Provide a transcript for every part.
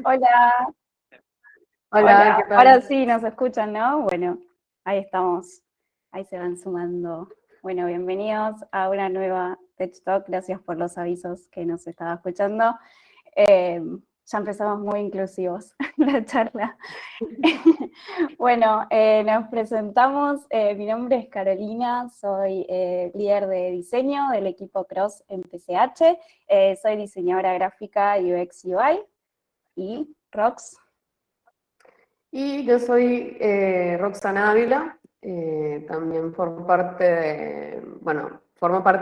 Hola, Hola, ¿qué hola. Ahora tal? sí nos escuchan, ¿no? Bueno, ahí estamos. Ahí se van sumando. Bueno, bienvenidos a una nueva Tech Talk. Gracias por los avisos que nos estaba escuchando. Ya empezamos muy inclusivos la charla. Bueno, nos presentamos. Mi nombre es Carolina, soy líder de diseño del equipo Cross en PCH. Soy diseñadora gráfica UX UI y Rox. Y yo soy Roxana Ávila, también formo parte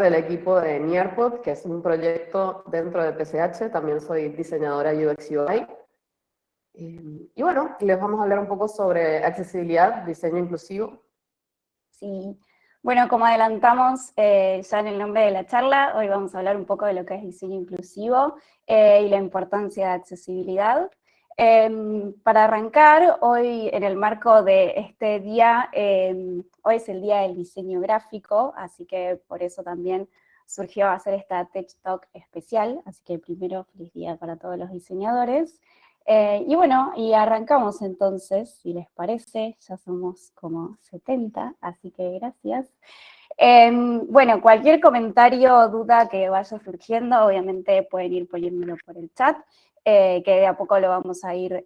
del equipo de Nearpod, que es un proyecto dentro de PCH, también soy diseñadora UX UI. Y bueno, les vamos a hablar un poco sobre accesibilidad, diseño inclusivo. Sí, bueno, como adelantamos ya en el nombre de la charla, hoy vamos a hablar un poco de lo que es diseño inclusivo y la importancia de accesibilidad. Para arrancar, hoy en el marco de este día, hoy es el día del diseño gráfico, así que por eso también surgió hacer esta Tech Talk especial, así que primero feliz día para todos los diseñadores. Y bueno, y arrancamos entonces, si les parece, ya somos como 70, así que gracias. Bueno, cualquier comentario o duda que vaya surgiendo, obviamente pueden ir poniéndolo por el chat, que de a poco lo vamos a ir,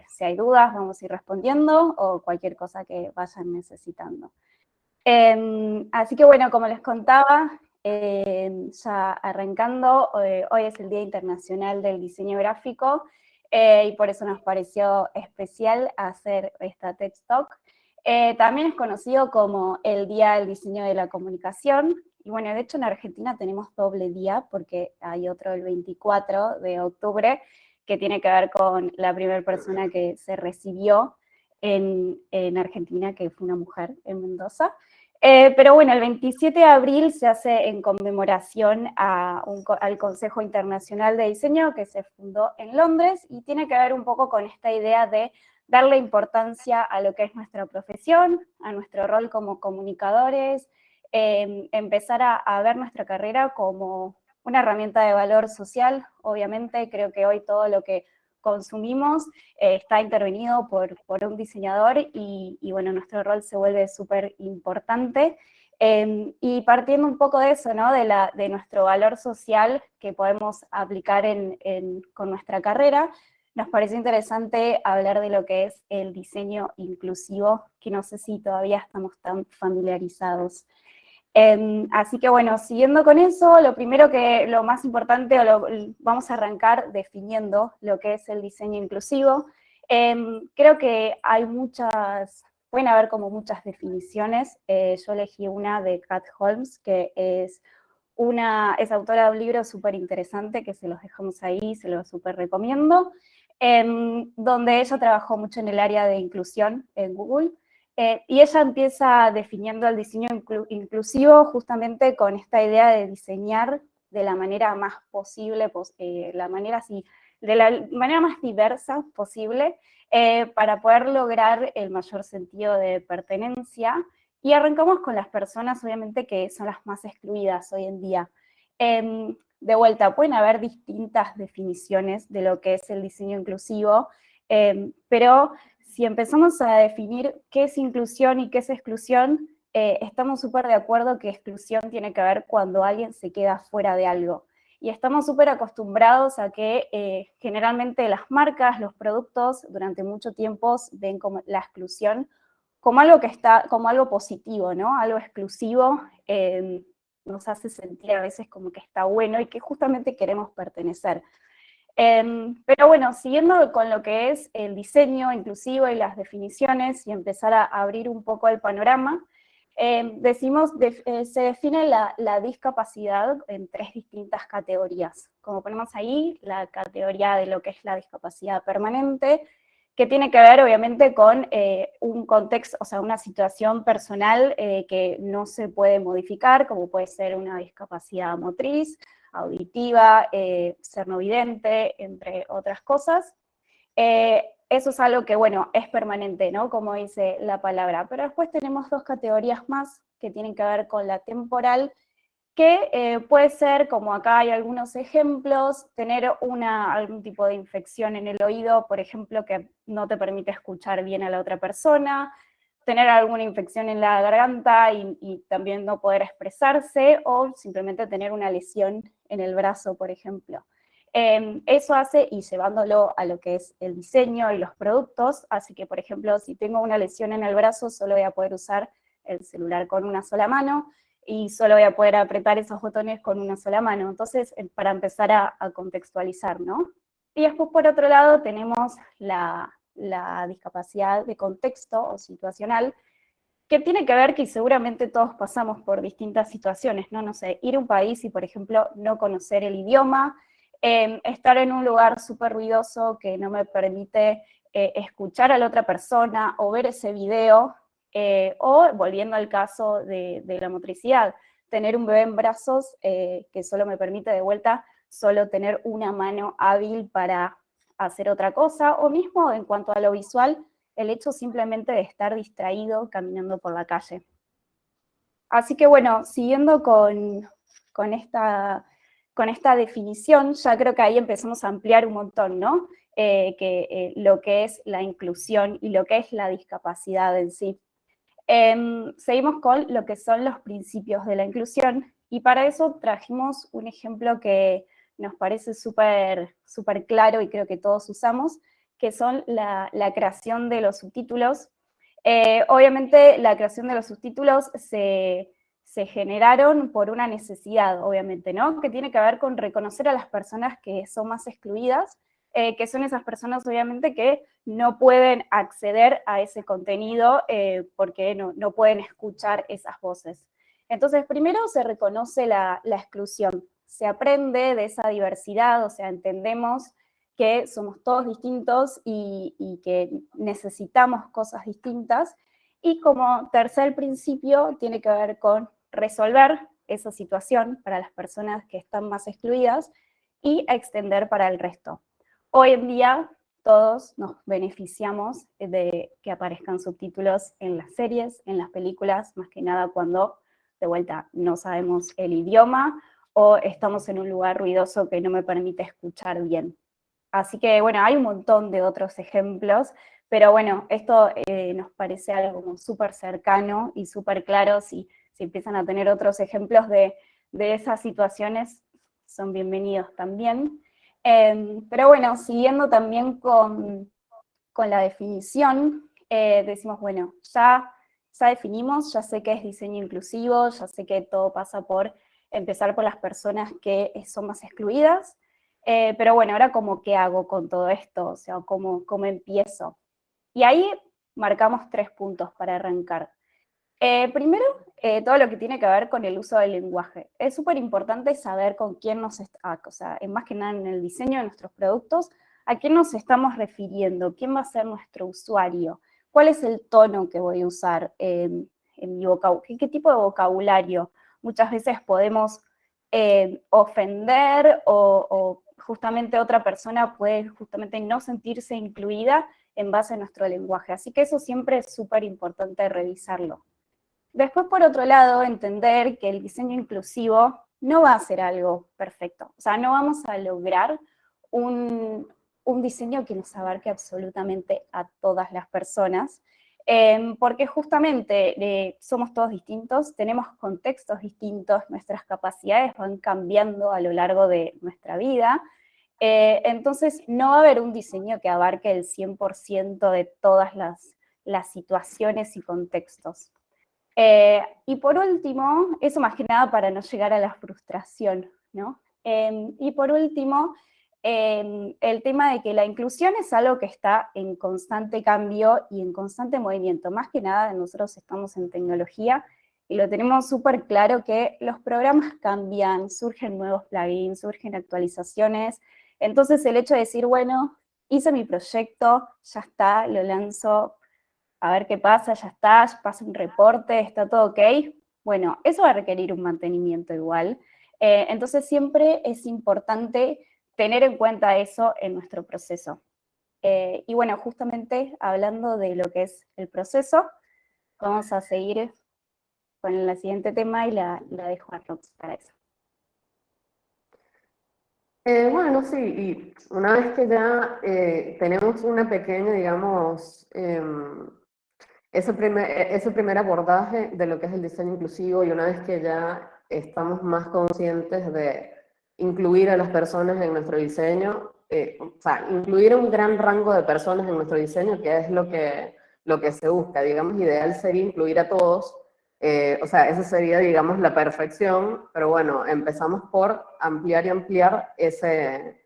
si hay dudas, vamos a ir respondiendo, o cualquier cosa que vayan necesitando. Así que bueno, como les contaba, ya arrancando, hoy es el Día Internacional del Diseño Gráfico y por eso nos pareció especial hacer esta TED Talk. También es conocido como el Día del Diseño de la Comunicación. Y bueno, de hecho en Argentina tenemos doble día porque hay otro el 24 de octubre que tiene que ver con la primera persona que se recibió en Argentina, que fue una mujer en Mendoza. Pero bueno, el 27 de abril se hace en conmemoración al Consejo Internacional de Diseño que se fundó en Londres y tiene que ver un poco con esta idea de darle importancia a lo que es nuestra profesión, a nuestro rol como comunicadores, empezar a ver nuestra carrera como una herramienta de valor social. Obviamente creo que hoy todo lo que consumimos está intervenido por un diseñador y bueno, nuestro rol se vuelve súper importante. Y partiendo un poco de eso, ¿no? De nuestro valor social que podemos aplicar con nuestra carrera, nos parece interesante hablar de lo que es el diseño inclusivo, que no sé si todavía estamos tan familiarizados. Así que bueno, siguiendo con eso, lo más importante, vamos a arrancar definiendo lo que es el diseño inclusivo. Creo que pueden haber como muchas definiciones. Yo elegí una de Kat Holmes, que es autora de un libro súper interesante que se los dejamos ahí, se los súper recomiendo, donde ella trabajó mucho en el área de inclusión en Google. Y ella empieza definiendo el diseño inclusivo justamente con esta idea de diseñar de la manera más posible, de la manera más diversa posible, para poder lograr el mayor sentido de pertenencia. Y arrancamos con las personas, obviamente, que son las más excluidas hoy en día. De vuelta, pueden haber distintas definiciones de lo que es el diseño inclusivo, pero si empezamos a definir qué es inclusión y qué es exclusión, estamos súper de acuerdo que exclusión tiene que ver cuando alguien se queda fuera de algo. Y estamos súper acostumbrados a que generalmente las marcas, los productos, durante mucho tiempo ven como la exclusión como algo como algo positivo, ¿no? Algo exclusivo, nos hace sentir a veces como que está bueno y que justamente queremos pertenecer. Pero bueno, siguiendo con lo que es el diseño inclusivo y las definiciones y empezar a abrir un poco el panorama, se define la discapacidad en tres distintas categorías. Como ponemos ahí, la categoría de lo que es la discapacidad permanente, que tiene que ver obviamente con un contexto, o sea, una situación personal que no se puede modificar, como puede ser una discapacidad motriz, auditiva, ser no vidente, entre otras cosas. Eso es algo que, bueno, es permanente, ¿no? Como dice la palabra. Pero después tenemos dos categorías más que tienen que ver con la temporal que puede ser, como acá hay algunos ejemplos, tener algún tipo de infección en el oído, por ejemplo, que no te permite escuchar bien a la otra persona, tener alguna infección en la garganta y también no poder expresarse, o simplemente tener una lesión en el brazo, por ejemplo. Eso hace, y llevándolo a lo que es el diseño y los productos, así que, por ejemplo, si tengo una lesión en el brazo, solo voy a poder usar el celular con una sola mano, y solo voy a poder apretar esos botones con una sola mano. Entonces, para empezar a contextualizar, ¿no? Y después, por otro lado, tenemos la discapacidad de contexto o situacional, que tiene que ver que seguramente todos pasamos por distintas situaciones, ¿no? No sé, ir a un país y, por ejemplo, no conocer el idioma, estar en un lugar súper ruidoso que no me permite escuchar a la otra persona o ver ese video, o, volviendo al caso de la motricidad, tener un bebé en brazos que solo me permite de vuelta solo tener una mano hábil para hacer otra cosa, o mismo en cuanto a lo visual, el hecho simplemente de estar distraído caminando por la calle. Así que bueno, siguiendo con esta definición, ya creo que ahí empezamos a ampliar un montón, ¿no? Lo que es la inclusión y lo que es la discapacidad en sí. Seguimos con lo que son los principios de la inclusión, y para eso trajimos un ejemplo que nos parece súper claro y creo que todos usamos, que son la creación de los subtítulos. Obviamente la creación de los subtítulos se generaron por una necesidad, obviamente, ¿no? Que tiene que ver con reconocer a las personas que son más excluidas, que son esas personas, obviamente, que no pueden acceder a ese contenido porque no pueden escuchar esas voces. Entonces, primero se reconoce la exclusión, se aprende de esa diversidad, o sea, entendemos que somos todos distintos y que necesitamos cosas distintas. Y como tercer principio tiene que ver con resolver esa situación para las personas que están más excluidas y extender para el resto. Hoy en día todos nos beneficiamos de que aparezcan subtítulos en las series, en las películas, más que nada cuando de vuelta no sabemos el idioma o estamos en un lugar ruidoso que no me permite escuchar bien. Así que bueno, hay un montón de otros ejemplos, pero bueno, esto nos parece algo como súper cercano y súper claro. Si empiezan a tener otros ejemplos de esas situaciones, son bienvenidos también. Pero bueno, siguiendo también con la definición, decimos, bueno, ya definimos, ya sé que es diseño inclusivo, ya sé que todo pasa por empezar por las personas que son más excluidas, pero bueno, ahora como qué hago con todo esto, o sea, cómo empiezo. Y ahí marcamos 3 puntos para arrancar. Primero, todo lo que tiene que ver con el uso del lenguaje. Es súper importante saber con quién nos está, o sea, más que nada en el diseño de nuestros productos, a quién nos estamos refiriendo, quién va a ser nuestro usuario, cuál es el tono que voy a usar en mi vocabulario, qué tipo de vocabulario. Muchas veces podemos ofender o justamente otra persona puede justamente no sentirse incluida en base a nuestro lenguaje. Así que eso siempre es súper importante revisarlo. Después, por otro lado, entender que el diseño inclusivo no va a ser algo perfecto. O sea, no vamos a lograr un diseño que nos abarque absolutamente a todas las personas, porque justamente somos todos distintos, tenemos contextos distintos, nuestras capacidades van cambiando a lo largo de nuestra vida. Entonces, no va a haber un diseño que abarque el 100% de todas las situaciones y contextos. Y por último, eso más que nada para no llegar a la frustración, ¿no? Y por último, el tema de que la inclusión es algo que está en constante cambio y en constante movimiento. Más que nada, nosotros estamos en tecnología y lo tenemos súper claro que los programas cambian, surgen nuevos plugins, surgen actualizaciones. Entonces, el hecho de decir, bueno, hice mi proyecto, ya está, lo lanzo, a ver qué pasa, ya está, pasa un reporte, está todo ok. Bueno, eso va a requerir un mantenimiento igual. Entonces siempre es importante tener en cuenta eso en nuestro proceso. Y bueno, justamente hablando de lo que es el proceso, vamos a seguir con el siguiente tema y la dejo a Rox para eso. Bueno, sí, y una vez que ya tenemos una pequeña, digamos, ese primer abordaje de lo que es el diseño inclusivo, y una vez que ya estamos más conscientes de incluir a las personas en nuestro diseño, o sea, incluir un gran rango de personas en nuestro diseño, que es lo que se busca. Digamos, ideal sería incluir a todos, o sea, esa sería, digamos, la perfección, pero bueno, empezamos por ampliar y ampliar ese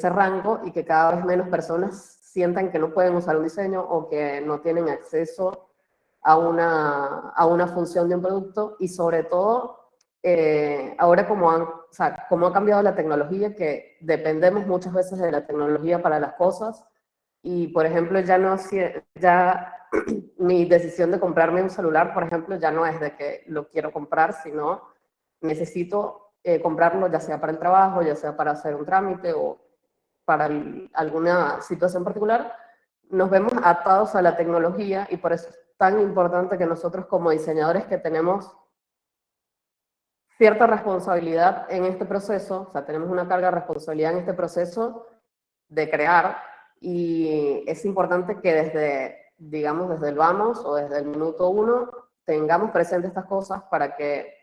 rango y que cada vez menos personas sientan que no pueden usar un diseño o que no tienen acceso a una función de un producto, y sobre todo ahora o sea, como ha cambiado la tecnología, que dependemos muchas veces de la tecnología para las cosas, y por ejemplo ya mi decisión de comprarme un celular, por ejemplo, ya no es de que lo quiero comprar, sino necesito comprarlo ya sea para el trabajo, ya sea para hacer un trámite o para alguna situación particular. Nos vemos atados a la tecnología, y por eso es tan importante que nosotros como diseñadores, que tenemos cierta responsabilidad en este proceso, o sea, tenemos una carga de responsabilidad en este proceso de crear, y es importante que digamos, desde el vamos o desde el minuto uno tengamos presentes estas cosas, para que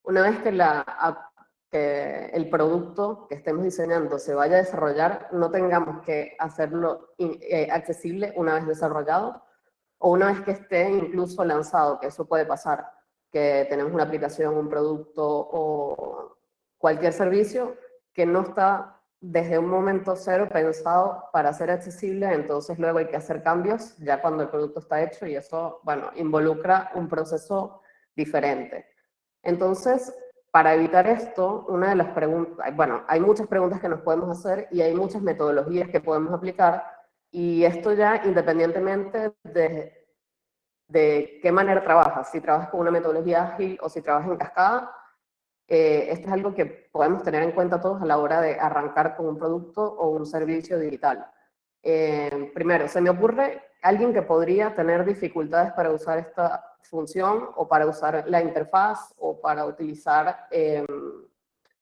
una vez que el producto que estemos diseñando se vaya a desarrollar, no tengamos que hacerlo accesible una vez desarrollado, o una vez que esté incluso lanzado, que eso puede pasar, que tenemos una aplicación, un producto o cualquier servicio que no está desde un momento cero pensado para ser accesible, entonces luego hay que hacer cambios ya cuando el producto está hecho, y eso, bueno, involucra un proceso diferente. Entonces, para evitar esto, una de las preguntas, bueno, hay muchas preguntas que nos podemos hacer y hay muchas metodologías que podemos aplicar, y esto ya independientemente de qué manera trabajas, si trabajas con una metodología ágil o si trabajas en cascada, esto es algo que podemos tener en cuenta todos a la hora de arrancar con un producto o un servicio digital. Primero, se me ocurre alguien que podría tener dificultades para usar esta función, o para usar la interfaz, o para utilizar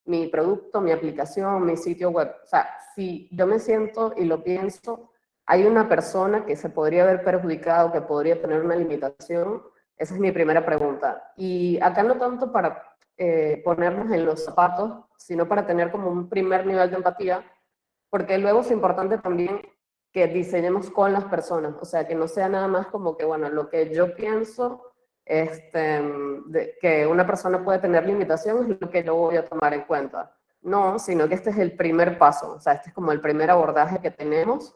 mi producto, mi aplicación, mi sitio web. O sea, si yo me siento y lo pienso, hay una persona que se podría ver perjudicado, que podría tener una limitación. Esa es mi primera pregunta. Y acá no tanto para ponernos en los zapatos, sino para tener como un primer nivel de empatía, porque luego es importante también que diseñemos con las personas, o sea, que no sea nada más como que, bueno, lo que yo pienso, que una persona puede tener limitación, es lo que yo voy a tomar en cuenta. No, sino que este es el primer paso, o sea, este es como el primer abordaje que tenemos,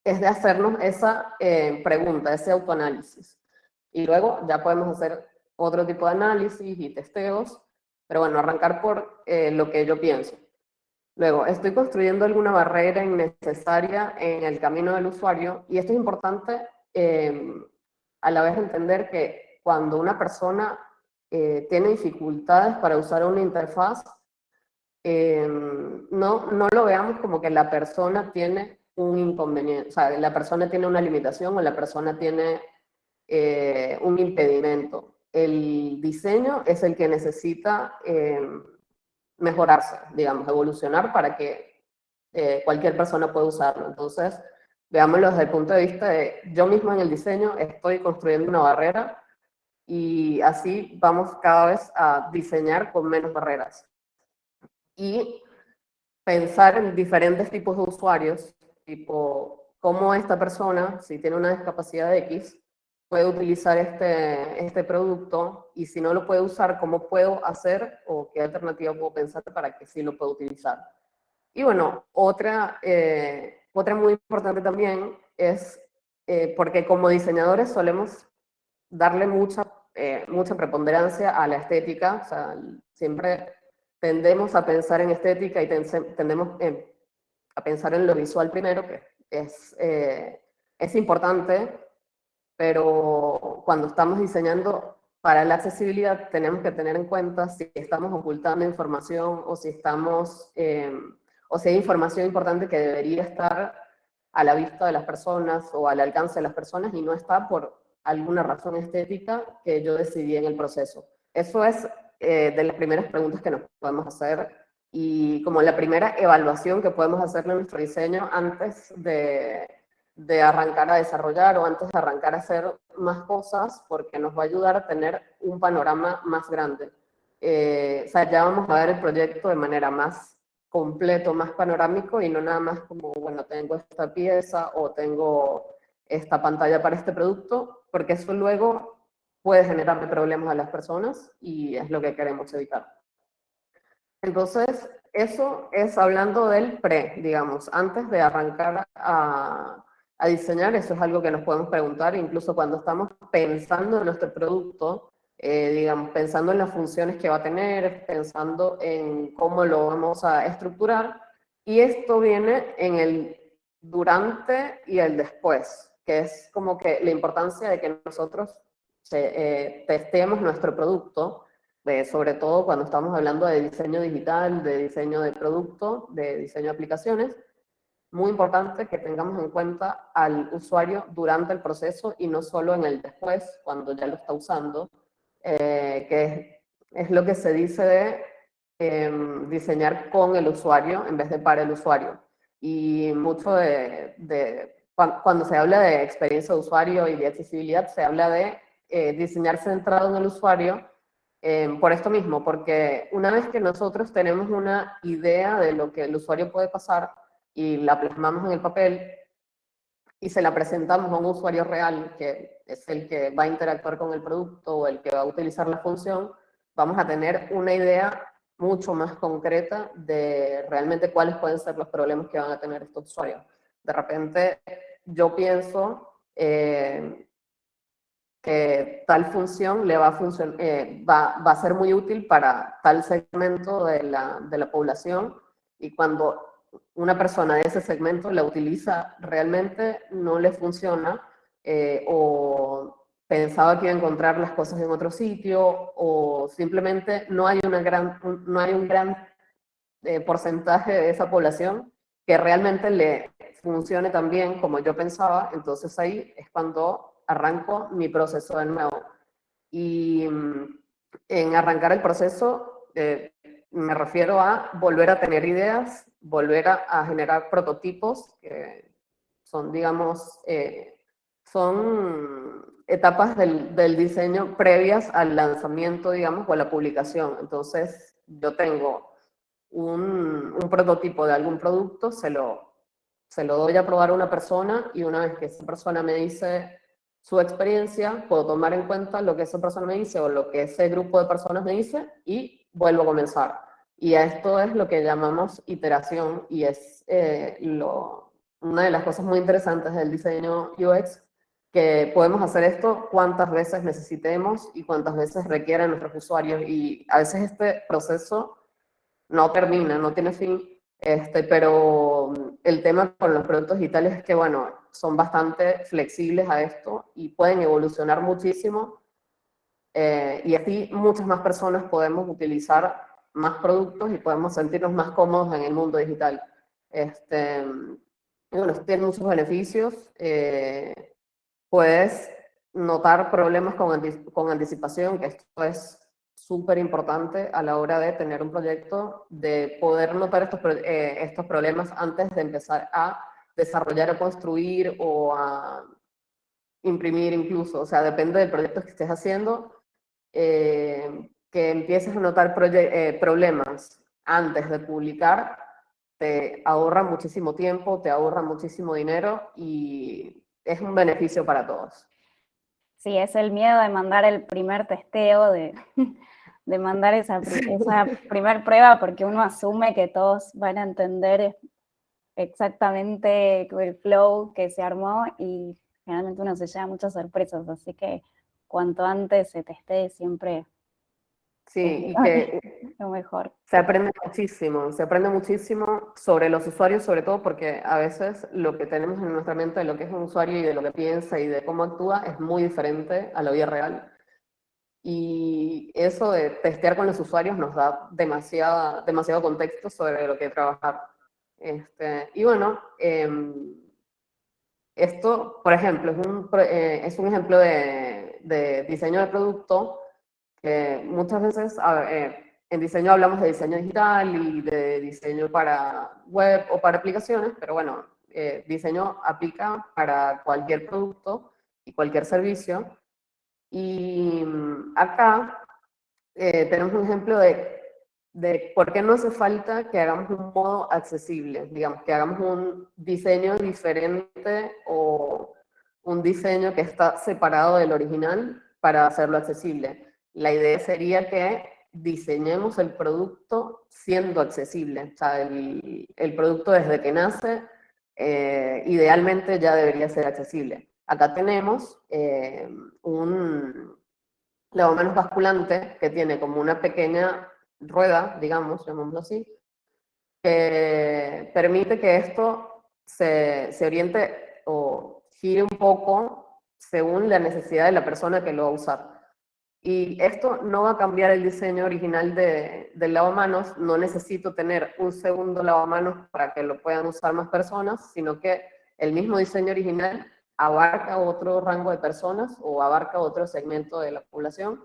es de hacernos esa pregunta, ese autoanálisis. Y luego ya podemos hacer otro tipo de análisis y testeos, pero bueno, arrancar por lo que yo pienso. Luego, estoy construyendo alguna barrera innecesaria en el camino del usuario, y esto es importante a la vez entender que cuando una persona tiene dificultades para usar una interfaz, no lo veamos como que la persona tiene un inconveniente, o sea, la persona tiene una limitación o la persona tiene un impedimento. El diseño es el que necesita mejorarse, digamos, evolucionar para que cualquier persona pueda usarlo. Entonces, veámoslo desde el punto de vista de yo mismo en el diseño estoy construyendo una barrera, y así vamos cada vez a diseñar con menos barreras. Y pensar en diferentes tipos de usuarios, tipo cómo esta persona, si tiene una discapacidad X, puede utilizar este producto, y si no lo puede usar, ¿cómo puedo hacer o qué alternativa puedo pensar para que sí lo pueda utilizar? Y bueno, otra muy importante también es, porque como diseñadores solemos darle mucha preponderancia a la estética, o sea, siempre tendemos a pensar en estética y tendemos a pensar en lo visual primero, que es importante, pero cuando estamos diseñando para la accesibilidad tenemos que tener en cuenta si estamos ocultando información, o si o si hay información importante que debería estar a la vista de las personas o al alcance de las personas y no está alguna razón estética que yo decidí en el proceso. Eso es de las primeras preguntas que nos podemos hacer y como la primera evaluación que podemos hacerle a nuestro diseño antes de arrancar a desarrollar o antes de arrancar a hacer más cosas, porque nos va a ayudar a tener un panorama más grande. O sea, ya vamos a ver el proyecto de manera más completo, más panorámico y no nada más como, bueno, tengo esta pieza o tengo esta pantalla para este producto, porque eso luego puede generarle problemas a las personas y es lo que queremos evitar. Entonces, eso es hablando del pre, digamos, antes de arrancar a diseñar, eso es algo que nos podemos preguntar, incluso cuando estamos pensando en nuestro producto, digamos, pensando en las funciones que va a tener, pensando en cómo lo vamos a estructurar, y esto viene en el durante y el después, que es como que la importancia de que nosotros testemos nuestro producto, sobre todo cuando estamos hablando de diseño digital, de diseño de producto, de diseño de aplicaciones. Muy importante que tengamos en cuenta al usuario durante el proceso y no solo en el después, cuando ya lo está usando, que es lo que se dice de diseñar con el usuario en vez de para el usuario. Y mucho cuando se habla de experiencia de usuario y de accesibilidad, se habla de diseñar centrado en el usuario, por esto mismo, porque una vez que nosotros tenemos una idea de lo que el usuario puede pasar y la plasmamos en el papel y se la presentamos a un usuario real, que es el que va a interactuar con el producto o el que va a utilizar la función, vamos a tener una idea mucho más concreta de realmente cuáles pueden ser los problemas que van a tener estos usuarios. De repente, yo pienso que tal función le va va a ser muy útil para tal segmento de la población, y cuando una persona de ese segmento la utiliza realmente no le funciona, o pensaba que iba a encontrar las cosas en otro sitio, o simplemente no hay un gran porcentaje de esa población que realmente le funcione tan bien como yo pensaba. Entonces ahí es cuando arranco mi proceso de nuevo. Y en arrancar el proceso me refiero a volver a tener ideas, volver a generar prototipos, que son, digamos, son etapas del diseño previas al lanzamiento, digamos, o a la publicación. Entonces, yo tengo un prototipo de algún producto, se lo doy a probar a una persona, y una vez que esa persona me dice su experiencia, puedo tomar en cuenta lo que esa persona me dice o lo que ese grupo de personas me dice y vuelvo a comenzar. Y a esto es lo que llamamos iteración, y es una de las cosas muy interesantes del diseño UX, que podemos hacer esto cuantas veces necesitemos y cuantas veces requieran nuestros usuarios, y a veces este proceso no termina, no tiene fin, pero el tema con los productos digitales es que, bueno, son bastante flexibles a esto y pueden evolucionar muchísimo, y así muchas más personas podemos utilizar más productos y podemos sentirnos más cómodos en el mundo digital. Y bueno, tiene muchos beneficios. Puedes notar problemas con anticipación, que esto es súper importante a la hora de tener un proyecto, de poder notar estos problemas antes de empezar a desarrollar o construir o a imprimir incluso. O sea, depende del proyecto que estés haciendo, que empieces a notar problemas antes de publicar, te ahorra muchísimo tiempo, te ahorra muchísimo dinero y es un beneficio para todos. Sí, es el miedo de mandar el primer testeo, de mandar esa primer prueba, porque uno asume que todos van a entender exactamente el flow que se armó y generalmente uno se lleva muchas sorpresas, así que cuanto antes se testee siempre sí, y que lo mejor. se aprende muchísimo sobre los usuarios, sobre todo porque a veces lo que tenemos en nuestra mente de lo que es un usuario y de lo que piensa y de cómo actúa es muy diferente a la vida real. Y eso de testear con los usuarios nos da demasiado contexto sobre lo que trabajar. Y bueno, Esto, por ejemplo, es un ejemplo de diseño de producto que muchas veces en diseño hablamos de diseño digital y de diseño para web o para aplicaciones, pero bueno, diseño aplica para cualquier producto y cualquier servicio. Y acá tenemos un ejemplo de por qué no hace falta que hagamos un modo accesible, digamos, que hagamos un diseño diferente o un diseño que está separado del original para hacerlo accesible. La idea sería que diseñemos el producto siendo accesible, o sea, el producto desde que nace idealmente ya debería ser accesible. Acá tenemos un lavamanos basculante que tiene como una pequeña rueda, digamos, llamémoslo así, que permite que esto se oriente o gire un poco según la necesidad de la persona que lo va a usar. Y esto no va a cambiar el diseño original del lavamanos, no necesito tener un segundo lavamanos para que lo puedan usar más personas, sino que el mismo diseño original abarca otro rango de personas o abarca otro segmento de la población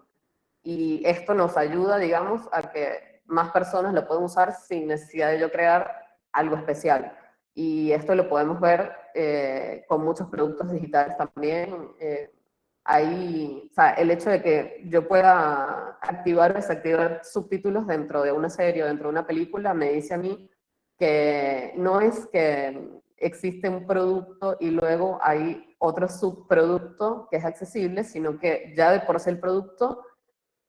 y esto nos ayuda, digamos, a que más personas lo puedan usar sin necesidad de yo crear algo especial. Y esto lo podemos ver con muchos productos digitales también. O sea, el hecho de que yo pueda activar o desactivar subtítulos dentro de una serie o dentro de una película me dice a mí que no es que existe un producto y luego hay otro subproducto que es accesible, sino que ya de por sí el producto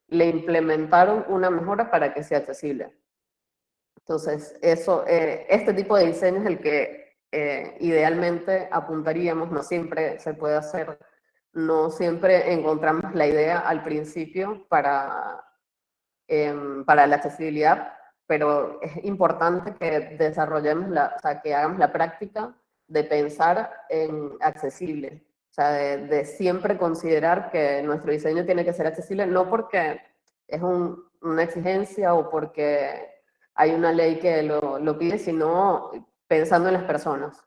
le implementaron una mejora para que sea accesible. Entonces, este tipo de diseño es el que idealmente apuntaríamos, no siempre se puede hacer, no siempre encontramos la idea al principio para la accesibilidad, pero es importante que desarrollemos, o sea, que hagamos la práctica de pensar en accesible, o sea, de siempre considerar que nuestro diseño tiene que ser accesible, no porque es una exigencia o porque hay una ley que lo pide, sino pensando en las personas.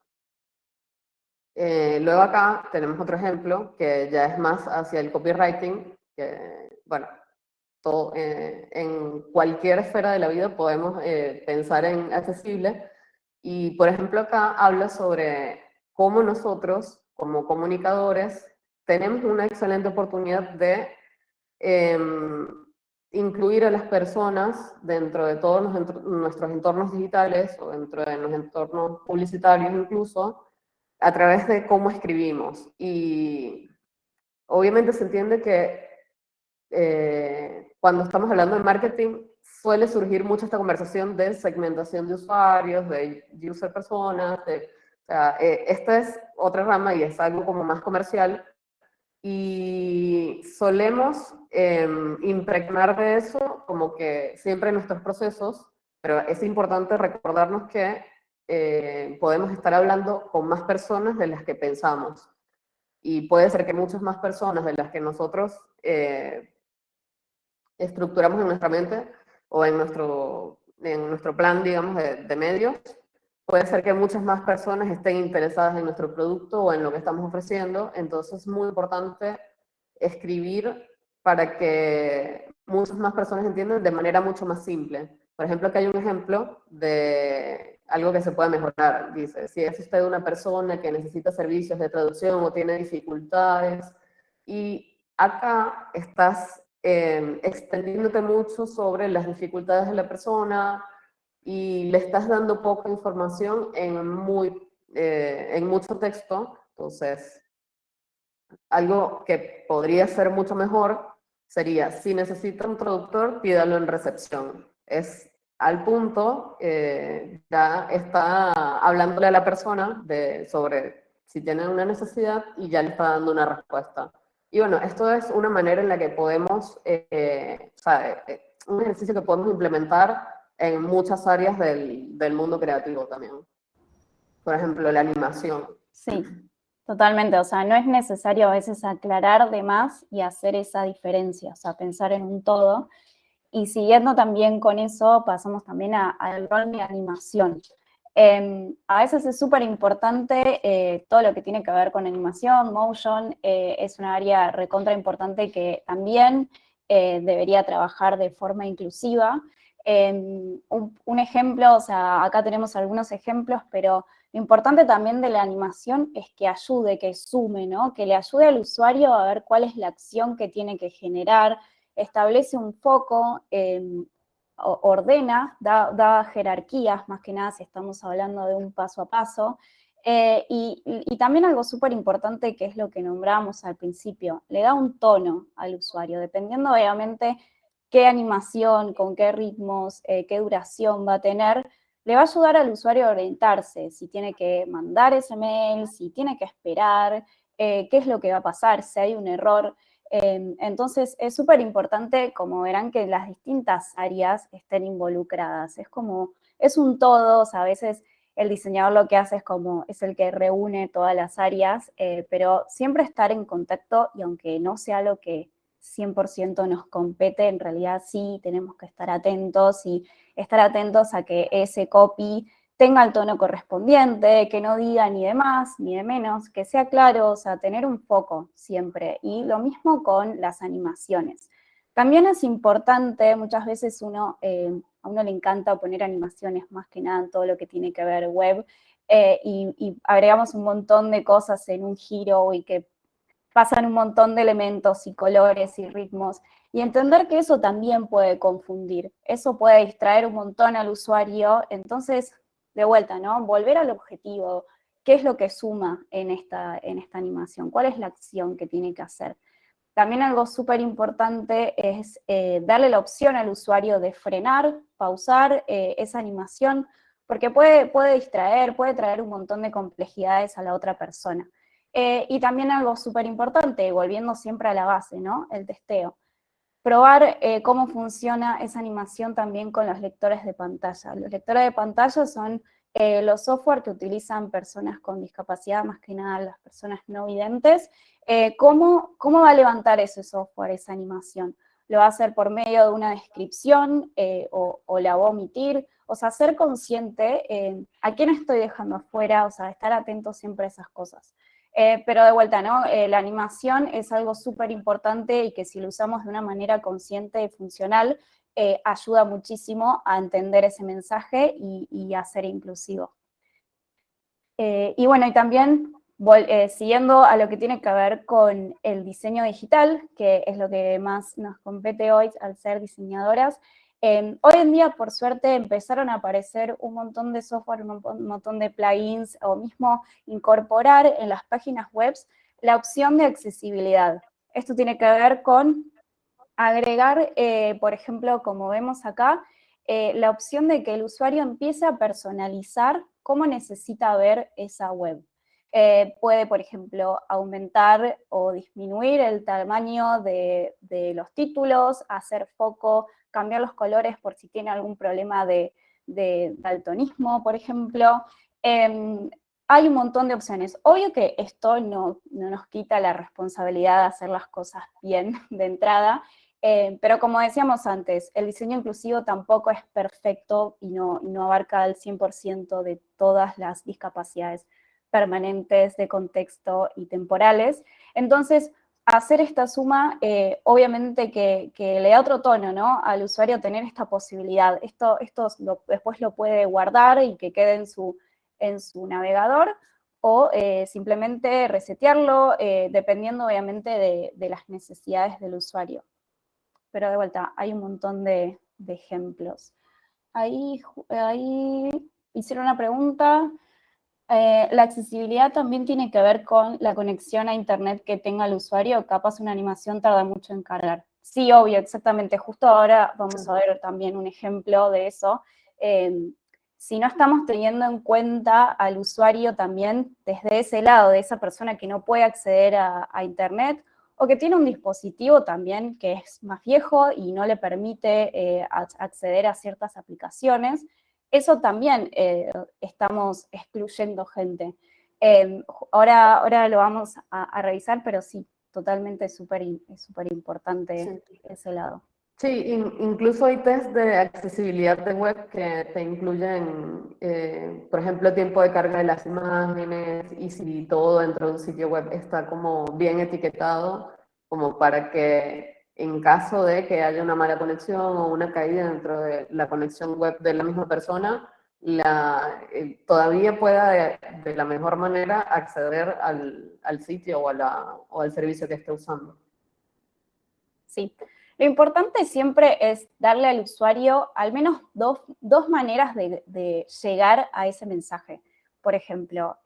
Luego acá tenemos otro ejemplo que ya es más hacia el copywriting, que, bueno, en cualquier esfera de la vida podemos pensar en accesible. Y, por ejemplo, acá habla sobre cómo nosotros, como comunicadores, tenemos una excelente oportunidad de eh, incluir a las personas dentro de todos nuestros entornos digitales o dentro de los entornos publicitarios incluso, a través de cómo escribimos. Y obviamente se entiende que cuando estamos hablando de marketing, suele surgir mucho esta conversación de segmentación de usuarios, de user personas, o sea, esta es otra rama y es algo como más comercial, y solemos impregnar de eso como que siempre en nuestros procesos, pero es importante recordarnos que podemos estar hablando con más personas de las que pensamos, y puede ser que muchas más personas de las que nosotros estructuramos en nuestra mente o en nuestro plan, digamos, de medios, puede ser que muchas más personas estén interesadas en nuestro producto o en lo que estamos ofreciendo, entonces es muy importante escribir para que muchas más personas entiendan de manera mucho más simple. Por ejemplo, aquí hay un ejemplo de algo que se puede mejorar. Dice, si es usted una persona que necesita servicios de traducción o tiene dificultades, y acá estás extendiéndote mucho sobre las dificultades de la persona y le estás dando poca información en mucho texto. Entonces, algo que podría ser mucho mejor sería, si necesita un traductor, pídalo en recepción. Es al punto, ya está hablándole a la persona sobre si tiene una necesidad y ya le está dando una respuesta. Y bueno, esto es una manera en la que podemos, o sea, un ejercicio que podemos implementar en muchas áreas del mundo creativo también. Por ejemplo, la animación. Sí, totalmente. O sea, no es necesario a veces aclarar de más y hacer esa diferencia, o sea, pensar en un todo. Y siguiendo también con eso, pasamos también al rol de animación. A veces es súper importante todo lo que tiene que ver con animación, motion, es un área recontra importante que también debería trabajar de forma inclusiva. Un ejemplo, o sea, acá tenemos algunos ejemplos, pero lo importante también de la animación es que ayude, que sume, ¿no? Que le ayude al usuario a ver cuál es la acción que tiene que generar, establece un foco, ordena, da jerarquías, más que nada si estamos hablando de un paso a paso. Y también algo súper importante que es lo que nombramos al principio, le da un tono al usuario, dependiendo obviamente qué animación, con qué ritmos, qué duración va a tener, le va a ayudar al usuario a orientarse, si tiene que mandar ese mail, si tiene que esperar, qué es lo que va a pasar, si hay un error. Entonces, es súper importante, como verán, que las distintas áreas estén involucradas. Es como, es un todo, o sea, a veces el diseñador lo que hace es como, es el que reúne todas las áreas, pero siempre estar en contacto y aunque no sea lo que 100% nos compete, en realidad sí tenemos que estar atentos y estar atentos a que ese copy tenga el tono correspondiente, que no diga ni de más ni de menos, que sea claro, o sea, tener un foco siempre. Y lo mismo con las animaciones. También es importante, muchas veces a uno le encanta poner animaciones más que nada en todo lo que tiene que ver web, y agregamos un montón de cosas en un giro y que pasan un montón de elementos y colores y ritmos, y entender que eso también puede confundir, eso puede distraer un montón al usuario, entonces, de vuelta, ¿no? Volver al objetivo, ¿qué es lo que suma en esta animación? ¿Cuál es la acción que tiene que hacer? También algo súper importante es darle la opción al usuario de frenar, pausar esa animación, porque puede distraer, puede traer un montón de complejidades a la otra persona. Y también algo súper importante, volviendo siempre a la base, ¿no? El testeo. Probar cómo funciona esa animación también con los lectores de pantalla. Los lectores de pantalla son los software que utilizan personas con discapacidad, más que nada las personas no videntes. ¿Cómo va a levantar ese software, esa animación? ¿Lo va a hacer por medio de una descripción o la va a omitir? O sea, ser consciente a quién estoy dejando afuera, o sea, estar atento siempre a esas cosas. Pero de vuelta, ¿no? La animación es algo súper importante y que si lo usamos de una manera consciente y funcional, ayuda muchísimo a entender ese mensaje y a ser inclusivo. Y bueno, y también siguiendo a lo que tiene que ver con el diseño digital, que es lo que más nos compete hoy al ser diseñadoras, hoy en día, por suerte, empezaron a aparecer un montón de software, un montón de plugins, o mismo incorporar en las páginas web la opción de accesibilidad. Esto tiene que ver con agregar, por ejemplo, como vemos acá, la opción de que el usuario empiece a personalizar cómo necesita ver esa web. Puede, por ejemplo, aumentar o disminuir el tamaño de los títulos, hacer foco, cambiar los colores por si tiene algún problema de daltonismo, por ejemplo. Hay un montón de opciones. Obvio que esto no nos quita la responsabilidad de hacer las cosas bien de entrada, pero como decíamos antes, el diseño inclusivo tampoco es perfecto y no abarca el 100% de todas las discapacidades permanentes de contexto y temporales. Entonces, hacer esta suma, obviamente que le da otro tono, ¿no? Al usuario tener esta posibilidad. Esto después lo puede guardar y que quede en su navegador, o simplemente resetearlo, dependiendo obviamente de las necesidades del usuario. Pero de vuelta, hay un montón de ejemplos. Ahí hicieron una pregunta. La accesibilidad también tiene que ver con la conexión a internet que tenga el usuario. Capaz una animación tarda mucho en cargar. Sí, obvio, exactamente. Justo ahora vamos a ver también un ejemplo de eso. Si no estamos teniendo en cuenta al usuario también desde ese lado, de esa persona que no puede acceder a internet, o que tiene un dispositivo también que es más viejo y no le permite acceder a ciertas aplicaciones, eso también estamos excluyendo gente. Ahora lo vamos a revisar, pero sí, totalmente es súper importante ese lado. Sí, incluso hay test de accesibilidad de web que te incluyen, por ejemplo, tiempo de carga de las imágenes y si todo dentro de un sitio web está como bien etiquetado, como para que en caso de que haya una mala conexión o una caída dentro de la conexión web de la misma persona, todavía pueda de la mejor manera acceder al sitio o al servicio que esté usando. Sí. Lo importante siempre es darle al usuario al menos dos maneras de llegar a ese mensaje. Por ejemplo,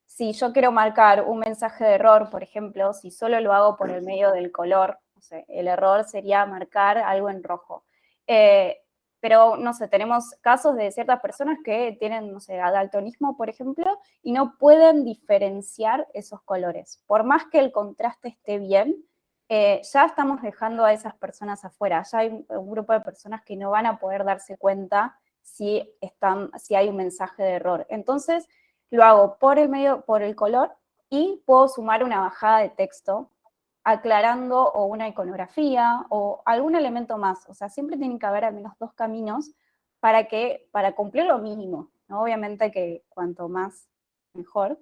si yo quiero marcar un mensaje de error, por ejemplo, si solo lo hago por el medio del color, no sé, el error sería marcar algo en rojo. Pero, no sé, tenemos casos de ciertas personas que tienen, no sé, daltonismo, por ejemplo, y no pueden diferenciar esos colores. Por más que el contraste esté bien, ya estamos dejando a esas personas afuera. Ya hay un grupo de personas que no van a poder darse cuenta si hay un mensaje de error. Entonces, lo hago por el color y puedo sumar una bajada de texto aclarando o una iconografía o algún elemento más. O sea, siempre tienen que haber al menos dos caminos para cumplir lo mínimo, ¿no? Obviamente que cuanto más, mejor.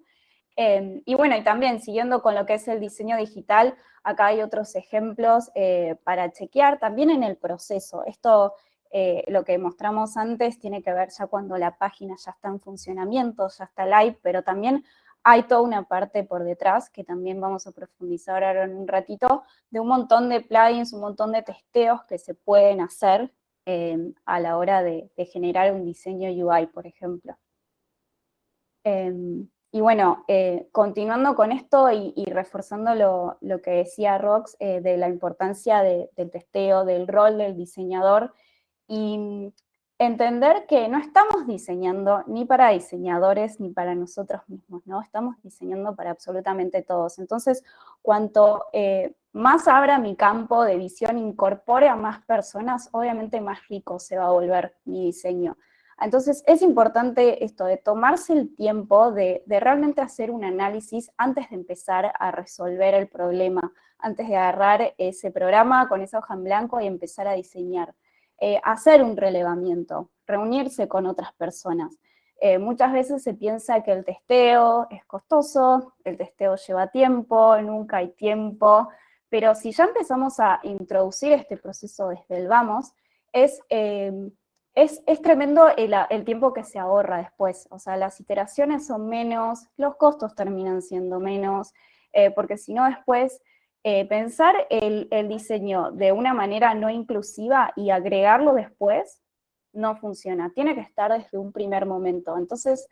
Y bueno, y también siguiendo con lo que es el diseño digital, acá hay otros ejemplos para chequear también en el proceso. Esto, lo que mostramos antes, tiene que ver ya cuando la página ya está en funcionamiento, ya está live, pero también hay toda una parte por detrás, que también vamos a profundizar ahora en un ratito, de un montón de plugins, un montón de testeos que se pueden hacer a la hora de generar un diseño UI, por ejemplo. Y bueno, continuando con esto y reforzando lo que decía Rox de la importancia del testeo, del rol del diseñador, y entender que no estamos diseñando ni para diseñadores ni para nosotros mismos, ¿no? Estamos diseñando para absolutamente todos. Entonces, cuanto más abra mi campo de visión, incorpore a más personas, obviamente más rico se va a volver mi diseño. Entonces, es importante esto de tomarse el tiempo de realmente hacer un análisis antes de empezar a resolver el problema, antes de agarrar ese programa con esa hoja en blanco y empezar a diseñar. Hacer un relevamiento, reunirse con otras personas. Muchas veces se piensa que el testeo es costoso, el testeo lleva tiempo, nunca hay tiempo, pero si ya empezamos a introducir este proceso desde el vamos, es tremendo el tiempo que se ahorra después. O sea, las iteraciones son menos, los costos terminan siendo menos, porque si no después pensar el diseño de una manera no inclusiva y agregarlo después no funciona. Tiene que estar desde un primer momento. Entonces,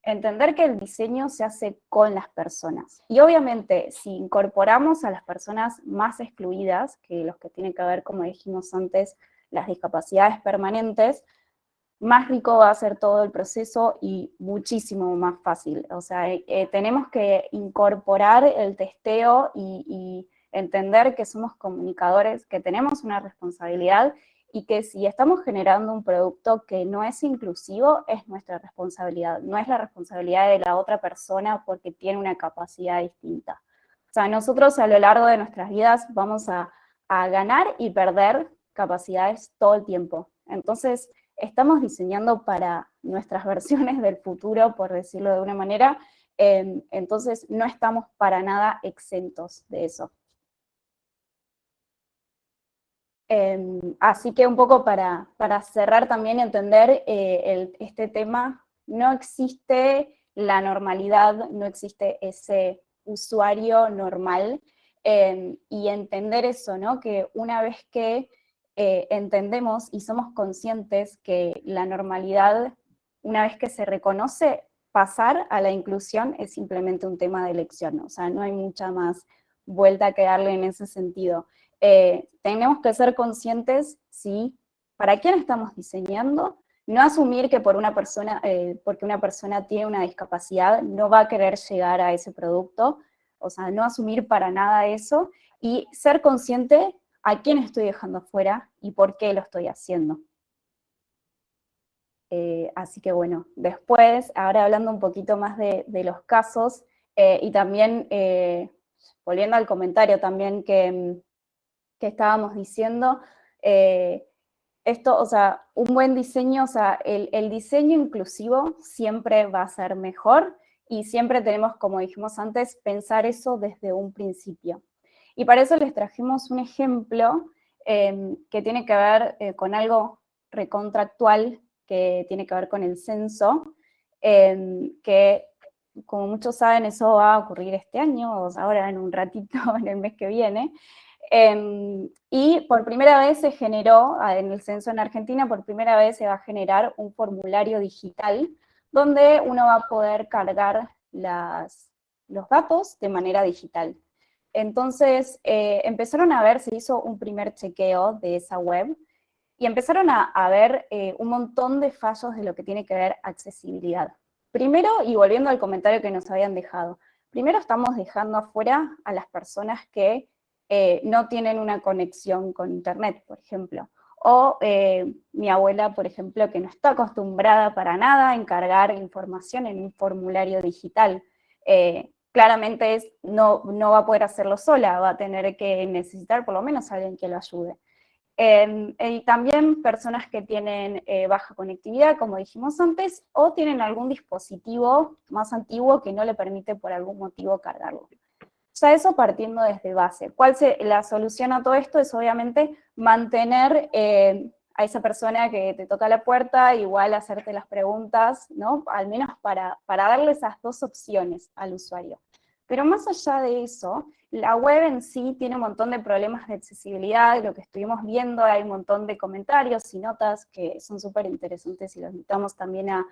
entender que el diseño se hace con las personas. Y obviamente, si incorporamos a las personas más excluidas, que los que tienen que ver, como dijimos antes, las discapacidades permanentes, más rico va a ser todo el proceso y muchísimo más fácil. O sea, tenemos que incorporar el testeo y entender que somos comunicadores, que tenemos una responsabilidad y que si estamos generando un producto que no es inclusivo, es nuestra responsabilidad, no es la responsabilidad de la otra persona porque tiene una capacidad distinta. O sea, nosotros a lo largo de nuestras vidas vamos a ganar y perder capacidades todo el tiempo. Entonces, estamos diseñando para nuestras versiones del futuro, por decirlo de una manera, entonces no estamos para nada exentos de eso. Así que un poco para cerrar también, entender este tema, no existe la normalidad, no existe ese usuario normal, y entender eso, ¿no? Que una vez que entendemos y somos conscientes que la normalidad, una vez que se reconoce, pasar a la inclusión es simplemente un tema de elección, o sea, no hay mucha más vuelta que darle en ese sentido. Tenemos que ser conscientes, sí, para quién estamos diseñando, no asumir que porque una persona tiene una discapacidad no va a querer llegar a ese producto, o sea, no asumir para nada eso, y ser consciente a quién estoy dejando afuera y por qué lo estoy haciendo. Así que bueno, después, ahora hablando un poquito más de los casos, y también volviendo al comentario también que estábamos diciendo, Esto, o sea, un buen diseño, o sea, el diseño inclusivo siempre va a ser mejor y siempre tenemos, como dijimos antes, pensar eso desde un principio. Y para eso les trajimos un ejemplo que tiene que ver con algo recontractual, que tiene que ver con el censo, que como muchos saben, eso va a ocurrir este año, o sea, ahora en un ratito, en el mes que viene. Y por primera vez se generó, en el censo en Argentina, por primera vez se va a generar un formulario digital donde uno va a poder cargar los datos de manera digital. Entonces, empezaron a ver, se hizo un primer chequeo de esa web y empezaron a ver un montón de fallos de lo que tiene que ver accesibilidad. Primero, y volviendo al comentario que nos habían dejado, primero estamos dejando afuera a las personas que no tienen una conexión con internet, por ejemplo. O mi abuela, por ejemplo, que no está acostumbrada para nada a encargar información en un formulario digital. Claramente no va a poder hacerlo sola, va a tener que necesitar por lo menos a alguien que lo ayude. Y también personas que tienen baja conectividad, como dijimos antes, o tienen algún dispositivo más antiguo que no le permite por algún motivo cargarlo. Ya eso partiendo desde base. La solución a todo esto es obviamente mantener a esa persona que te toca la puerta, igual hacerte las preguntas, ¿no? Al menos para darle esas dos opciones al usuario. Pero más allá de eso, la web en sí tiene un montón de problemas de accesibilidad, lo que estuvimos viendo, hay un montón de comentarios y notas que son súper interesantes y los invitamos también a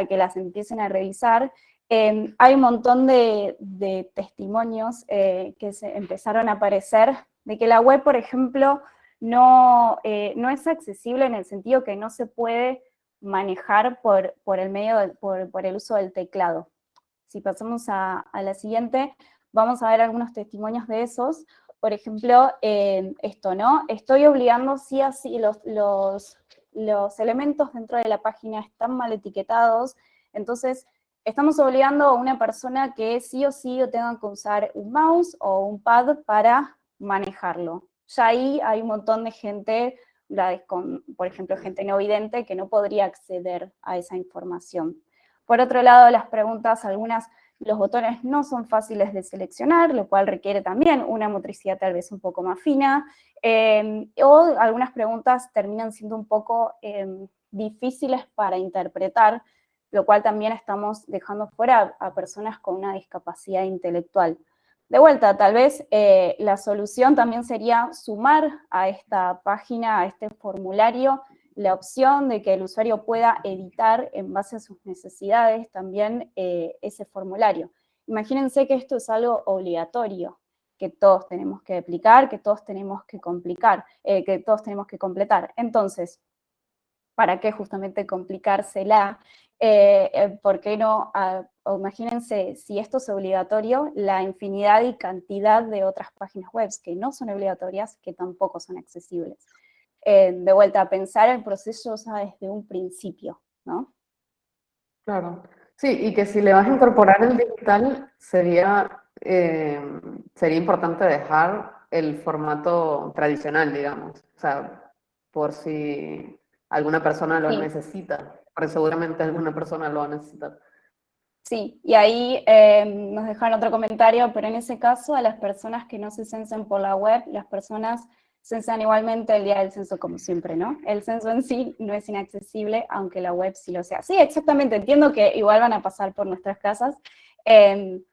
que las empiecen a revisar. Hay un montón de testimonios que se empezaron a aparecer de que la web, por ejemplo, no es accesible en el sentido que no se puede manejar por el uso del teclado. Si pasamos a la siguiente, vamos a ver algunos testimonios de esos. Por ejemplo, esto, ¿no? Estoy obligando sí a sí, los elementos dentro de la página están mal etiquetados, entonces estamos obligando a una persona que sí o sí tenga que usar un mouse o un pad para manejarlo. Ya ahí hay un montón de gente, por ejemplo, gente no vidente, que no podría acceder a esa información. Por otro lado, las preguntas, los botones no son fáciles de seleccionar, lo cual requiere también una motricidad tal vez un poco más fina, o algunas preguntas terminan siendo un poco difíciles para interpretar, lo cual también estamos dejando fuera a personas con una discapacidad intelectual. De vuelta, tal vez la solución también sería sumar a esta página, a este formulario, la opción de que el usuario pueda editar en base a sus necesidades también ese formulario. Imagínense que esto es algo obligatorio, que todos tenemos que aplicar, que todos tenemos que que todos tenemos que completar. Entonces, ¿para qué justamente complicársela? ¿Por qué no? Imagínense, si esto es obligatorio, la infinidad y cantidad de otras páginas web que no son obligatorias, que tampoco son accesibles. De vuelta, a pensar el proceso ya desde un principio, ¿no? Claro. Sí, y que si le vas a incorporar el digital, sería importante dejar el formato tradicional, digamos. O sea, por si alguna persona lo Sí, necesita, porque seguramente alguna persona lo va a necesitar. sí. Y ahí nos dejan otro comentario, pero en ese caso, a las personas que no se censen por la web, las personas censan igualmente el día del censo como siempre, ¿no? El censo en sí no es inaccesible, aunque la web sí lo sea. Sí, exactamente, entiendo que igual van a pasar por nuestras casas,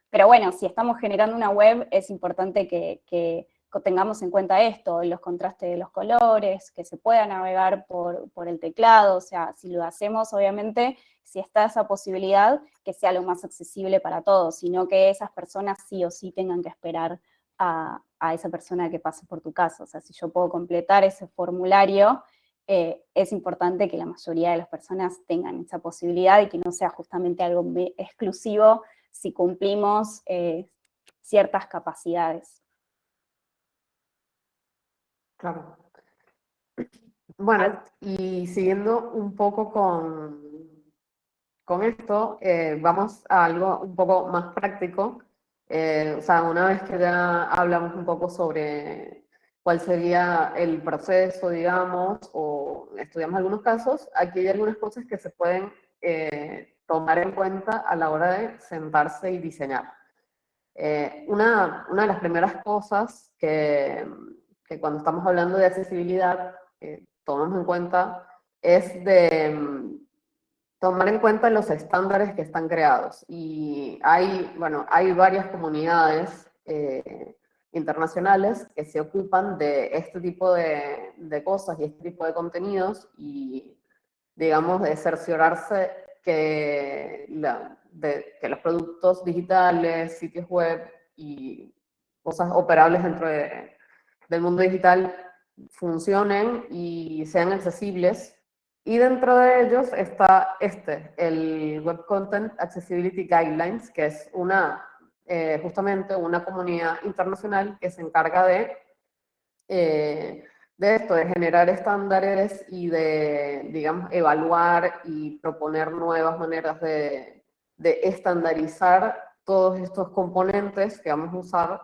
pero bueno, si estamos generando una web, es importante que tengamos en cuenta esto, los contrastes de los colores, que se pueda navegar por el teclado, o sea, si lo hacemos, obviamente, si está esa posibilidad, que sea lo más accesible para todos, sino que esas personas sí o sí tengan que esperar a esa persona que pase por tu casa. O sea, si yo puedo completar ese formulario, es importante que la mayoría de las personas tengan esa posibilidad y que no sea justamente algo exclusivo si cumplimos ciertas capacidades. Claro. Bueno, y siguiendo un poco con esto, vamos a algo un poco más práctico. O sea, una vez que ya hablamos un poco sobre cuál sería el proceso, digamos, o estudiamos algunos casos, aquí hay algunas cosas que se pueden tomar en cuenta a la hora de sentarse y diseñar. Una de las primeras cosas que cuando estamos hablando de accesibilidad tomamos en cuenta es de tomar en cuenta los estándares que están creados. Y hay varias comunidades internacionales que se ocupan de este tipo de cosas y este tipo de contenidos y, digamos, de cerciorarse que, que los productos digitales, sitios web y cosas operables dentro del mundo digital funcionen y sean accesibles. Y dentro de ellos está el Web Content Accessibility Guidelines, que es justamente una comunidad internacional que se encarga de esto, de generar estándares y de, digamos, evaluar y proponer nuevas maneras de estandarizar todos estos componentes que vamos a usar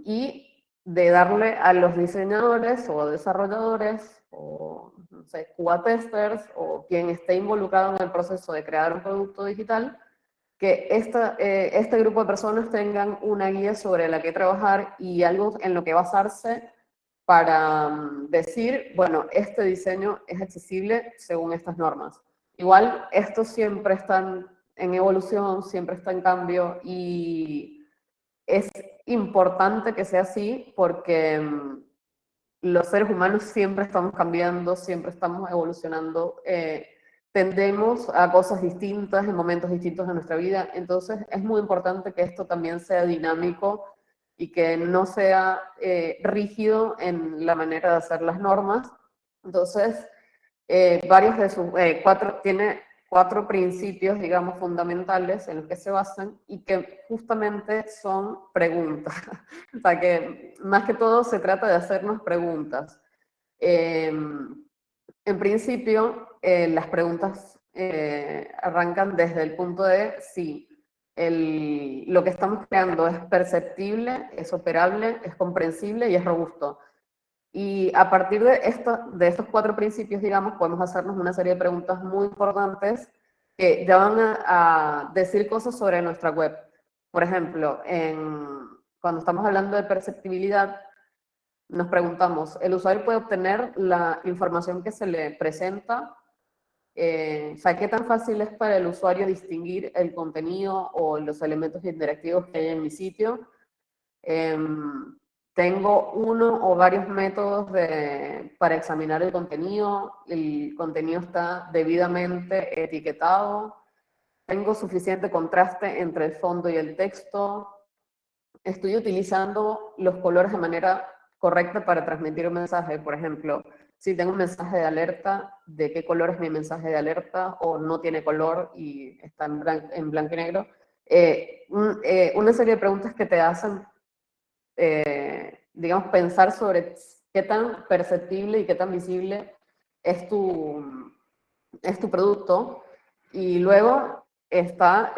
y de darle a los diseñadores o desarrolladores o, no sé, QA testers o quien esté involucrado en el proceso de crear un producto digital, que este grupo de personas tengan una guía sobre la que trabajar y algo en lo que basarse para decir, bueno, este diseño es accesible según estas normas. Igual, estos siempre están en evolución, siempre está en cambio y es importante que sea así porque los seres humanos siempre estamos cambiando, siempre estamos evolucionando, tendemos a cosas distintas en momentos distintos de nuestra vida, entonces es muy importante que esto también sea dinámico y que no sea rígido en la manera de hacer las normas. Entonces, varios de sus tiene 4 principios, digamos, fundamentales en los que se basan y que justamente son preguntas. O sea, que más que todo se trata de hacernos preguntas. En principio, las preguntas arrancan desde el punto de si lo que estamos creando es perceptible, es operable, es comprensible y es robusto. Y a partir de estos 4 principios, digamos, podemos hacernos una serie de preguntas muy importantes que ya van a decir cosas sobre nuestra web. Por ejemplo, cuando estamos hablando de perceptibilidad, nos preguntamos, ¿el usuario puede obtener la información que se le presenta? O sea, ¿qué tan fácil es para el usuario distinguir el contenido o los elementos interactivos que hay en mi sitio? Tengo uno o varios métodos para examinar el contenido está debidamente etiquetado, tengo suficiente contraste entre el fondo y el texto, estoy utilizando los colores de manera correcta para transmitir un mensaje. Por ejemplo, si tengo un mensaje de alerta, ¿de qué color es mi mensaje de alerta? O no tiene color y está en blanco y negro. Una serie de preguntas que te hacen digamos, pensar sobre qué tan perceptible y qué tan visible es tu producto. Y luego está,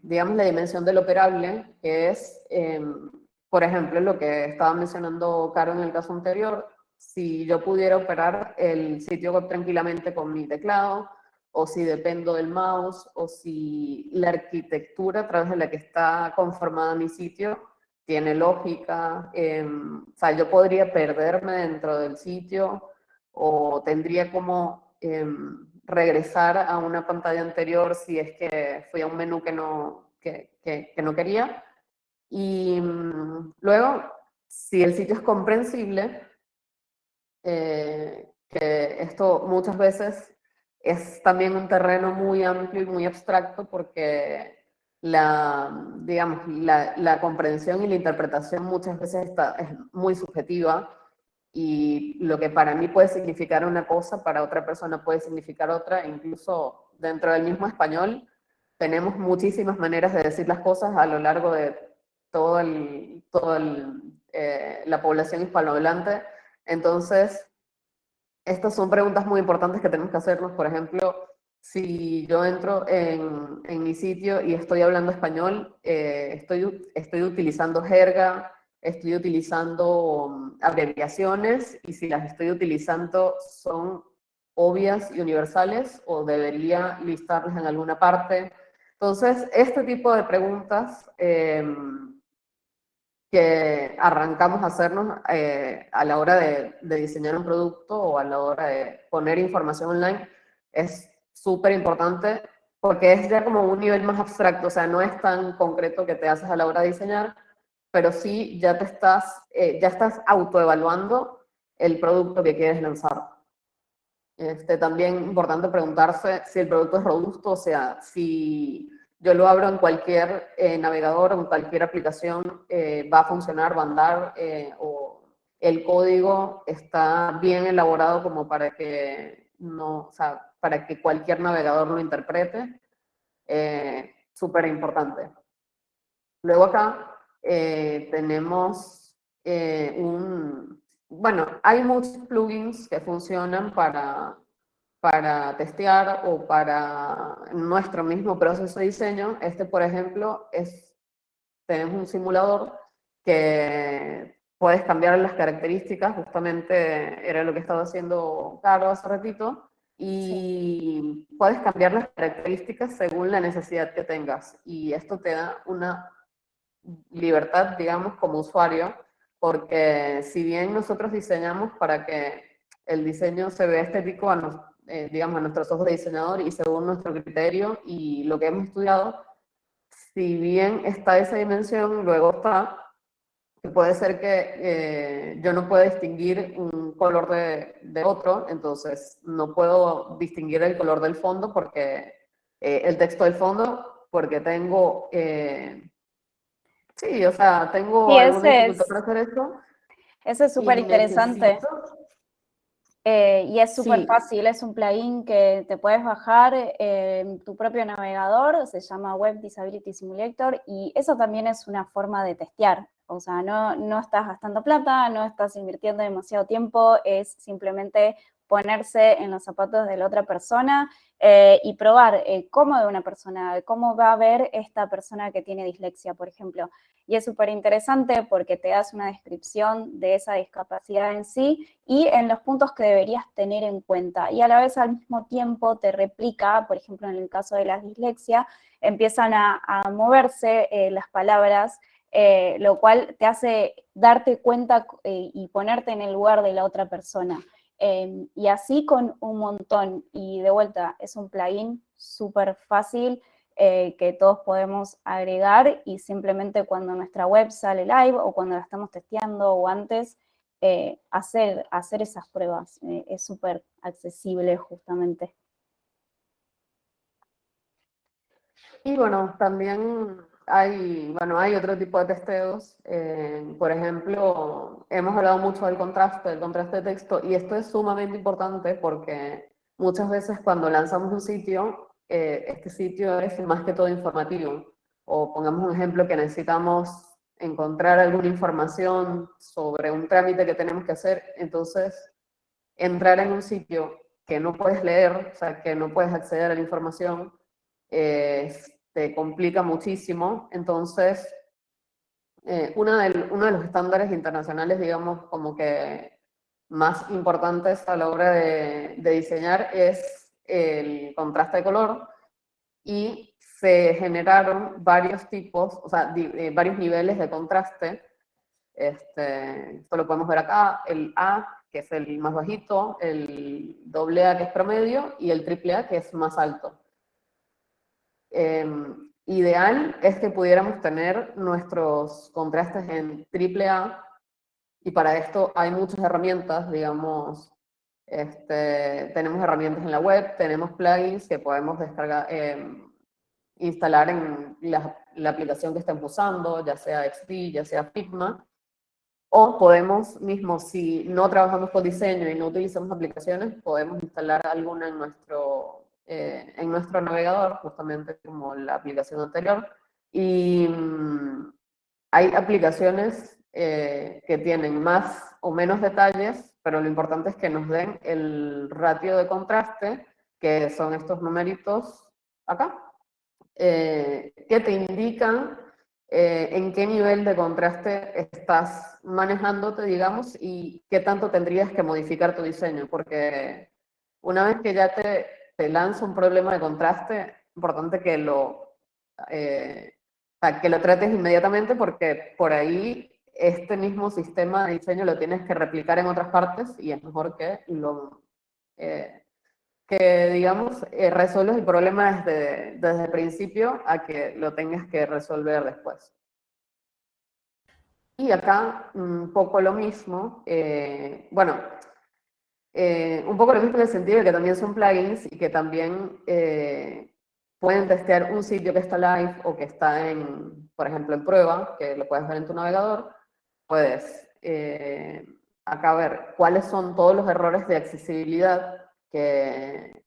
digamos, la dimensión del operable, que es, por ejemplo, lo que estaba mencionando Caro en el caso anterior, si yo pudiera operar el sitio web tranquilamente con mi teclado, o si dependo del mouse, o si la arquitectura a través de la que está conformada mi sitio tiene lógica, o sea, yo podría perderme dentro del sitio o tendría como regresar a una pantalla anterior si es que fui a un menú que no quería. Y luego, si el sitio es comprensible, que esto muchas veces es también un terreno muy amplio y muy abstracto porque digamos, la comprensión y la interpretación muchas veces es muy subjetiva y lo que para mí puede significar una cosa, para otra persona puede significar otra, incluso dentro del mismo español tenemos muchísimas maneras de decir las cosas a lo largo de la población hispanohablante. Entonces, estas son preguntas muy importantes que tenemos que hacernos. Por ejemplo, si yo entro en mi sitio y estoy hablando español, estoy utilizando jerga, estoy utilizando abreviaciones y si las estoy utilizando son obvias y universales o debería listarlas en alguna parte. Entonces, este tipo de preguntas que arrancamos a hacernos a la hora de diseñar un producto o a la hora de poner información online es súper importante porque es ya como un nivel más abstracto, o sea, no es tan concreto que te haces a la hora de diseñar, pero sí ya ya estás autoevaluando el producto que quieres lanzar. También importante preguntarse si el producto es robusto, o sea, si yo lo abro en cualquier navegador o en cualquier aplicación, va a funcionar, va a andar, o el código está bien elaborado como para que no, o sea, para que cualquier navegador lo interprete. Súper importante. Luego acá tenemos bueno, hay muchos plugins que funcionan para testear o para nuestro mismo proceso de diseño. Por ejemplo, tenemos un simulador que puedes cambiar las características, justamente era lo que estaba haciendo Caro hace ratito, y puedes cambiar las características según la necesidad que tengas. Y esto te da una libertad, digamos, como usuario, porque si bien nosotros diseñamos para que el diseño se vea estético digamos, a nuestros ojos de diseñador y según nuestro criterio y lo que hemos estudiado, si bien está esa dimensión, luego está que puede ser que yo no pueda distinguir un color de otro, entonces no puedo distinguir el color del fondo porque el texto del fondo, porque tengo sí, o sea, tengo Sí, alguna dificultad para hacer eso ese es y súper interesante. necesito, Y es súper sí, fácil, es un plugin que te puedes bajar en tu propio navegador, se llama Web Disability Simulator, y eso también es una forma de testear. O sea, no estás gastando plata, no estás invirtiendo demasiado tiempo, es simplemente ponerse en los zapatos de la otra persona y probar cómo de una persona, cómo va a ver esta persona que tiene dislexia, por ejemplo. Y es súper interesante porque te das una descripción de esa discapacidad en sí y en los puntos que deberías tener en cuenta. Y a la vez al mismo tiempo te replica, por ejemplo, en el caso de la dislexia, empiezan a moverse las palabras, lo cual te hace darte cuenta y ponerte en el lugar de la otra persona. Y así con un montón. Y de vuelta, es un plugin súper fácil que todos podemos agregar y simplemente cuando nuestra web sale live o cuando la estamos testeando o antes, hacer esas pruebas. Es súper accesible justamente. y bueno, también hay otro tipo de testeos. Por ejemplo, hemos hablado mucho del contraste de texto, y esto es sumamente importante porque muchas veces cuando lanzamos un sitio, este sitio es más que todo informativo. O pongamos un ejemplo que necesitamos encontrar alguna información sobre un trámite que tenemos que hacer, entonces entrar en un sitio que no puedes leer, o sea, que no puedes acceder a la información, te complica muchísimo. Entonces, uno de los estándares internacionales, digamos, como que más importantes a la hora de diseñar es el contraste de color, y se generaron varios tipos, o sea, varios niveles de contraste. Esto lo podemos ver acá, el A, que es el más bajito, el doble A, que es promedio, y el triple A, que es más alto. Ideal es que pudiéramos tener nuestros contrastes en triple A, y para esto hay muchas herramientas, digamos, tenemos herramientas en la web, tenemos plugins que podemos descargar, instalar en la aplicación que estemos usando, ya sea XD, ya sea Figma, o podemos mismo, si no trabajamos con diseño y no utilizamos aplicaciones, podemos instalar alguna en nuestro navegador, justamente como la aplicación anterior. Y hay aplicaciones que tienen más o menos detalles, pero lo importante es que nos den el ratio de contraste, que son estos numeritos acá, que te indican en qué nivel de contraste estás manejándote, digamos, y qué tanto tendrías que modificar tu diseño, porque una vez que ya te lanza un problema de contraste, es importante que lo trates inmediatamente, porque por ahí este mismo sistema de diseño lo tienes que replicar en otras partes y es mejor eh, que digamos, resuelves el problema desde el principio a que lo tengas que resolver después. Y acá un poco lo mismo, un poco lo mismo en el sentido de que también son plugins y que también pueden testear un sitio que está live o que está por ejemplo, en prueba, que lo puedes ver en tu navegador. Puedes acá ver cuáles son todos los errores de accesibilidad que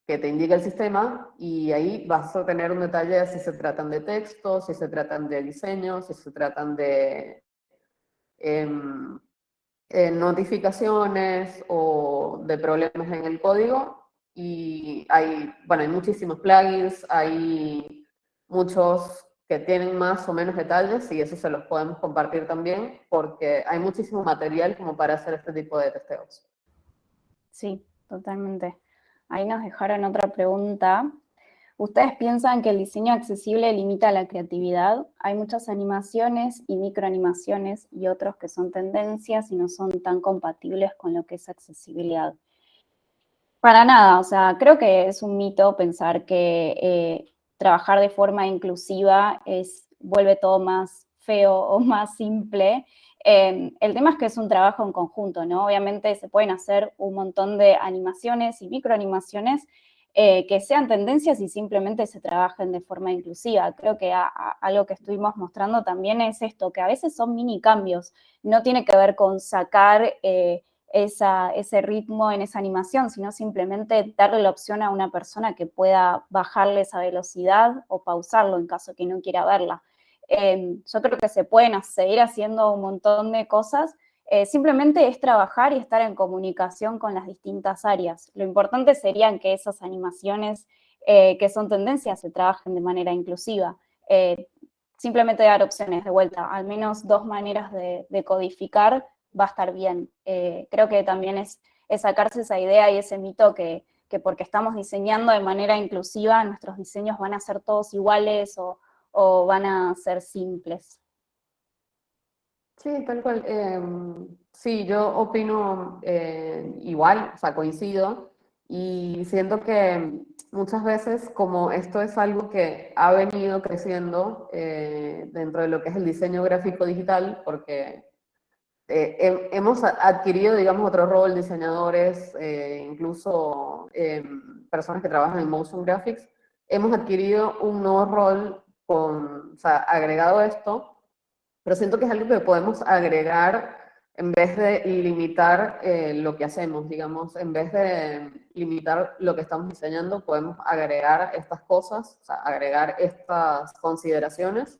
te indica el sistema, y ahí vas a tener un detalle de si se tratan de texto, si se tratan de diseño, si se tratan de em, notificaciones o de problemas en el código. Y hay muchísimos plugins, hay muchos que tienen más o menos detalles, y eso se los podemos compartir también, porque hay muchísimo material como para hacer este tipo de testeos. Sí, totalmente. Ahí nos dejaron otra pregunta. ¿Ustedes piensan que el diseño accesible limita la creatividad? Hay muchas animaciones y microanimaciones y otros que son tendencias y no son tan compatibles con lo que es accesibilidad. Para nada, o sea, creo que es un mito pensar que trabajar de forma inclusiva vuelve todo más feo o más simple. El tema es que es un trabajo en conjunto, ¿no? Obviamente se pueden hacer un montón de animaciones y microanimaciones que sean tendencias y simplemente se trabajen de forma inclusiva. Creo que algo que estuvimos mostrando también es esto, que a veces son mini cambios, no tiene que ver con sacar ese ritmo en esa animación, sino simplemente darle la opción a una persona que pueda bajarle esa velocidad o pausarlo en caso que no quiera verla. Yo creo que se pueden seguir haciendo un montón de cosas, simplemente es trabajar y estar en comunicación con las distintas áreas. Lo importante sería que esas animaciones que son tendencias se trabajen de manera inclusiva. Simplemente dar opciones de vuelta, al menos 2 maneras de codificar va a estar bien. Creo que también es sacarse esa idea y ese mito que porque estamos diseñando de manera inclusiva, nuestros diseños van a ser todos iguales o van a ser simples. Sí, tal cual. Sí, yo opino igual, o sea, coincido, y siento que muchas veces, como esto es algo que ha venido creciendo dentro de lo que es el diseño gráfico digital, porque hemos adquirido, digamos, otro rol, diseñadores, incluso personas que trabajan en motion graphics, hemos adquirido un nuevo rol o sea, agregado a esto, pero siento que es algo que podemos agregar en vez de limitar lo que hacemos, digamos, en vez de limitar lo que estamos diseñando, podemos agregar estas cosas, o sea, agregar estas consideraciones,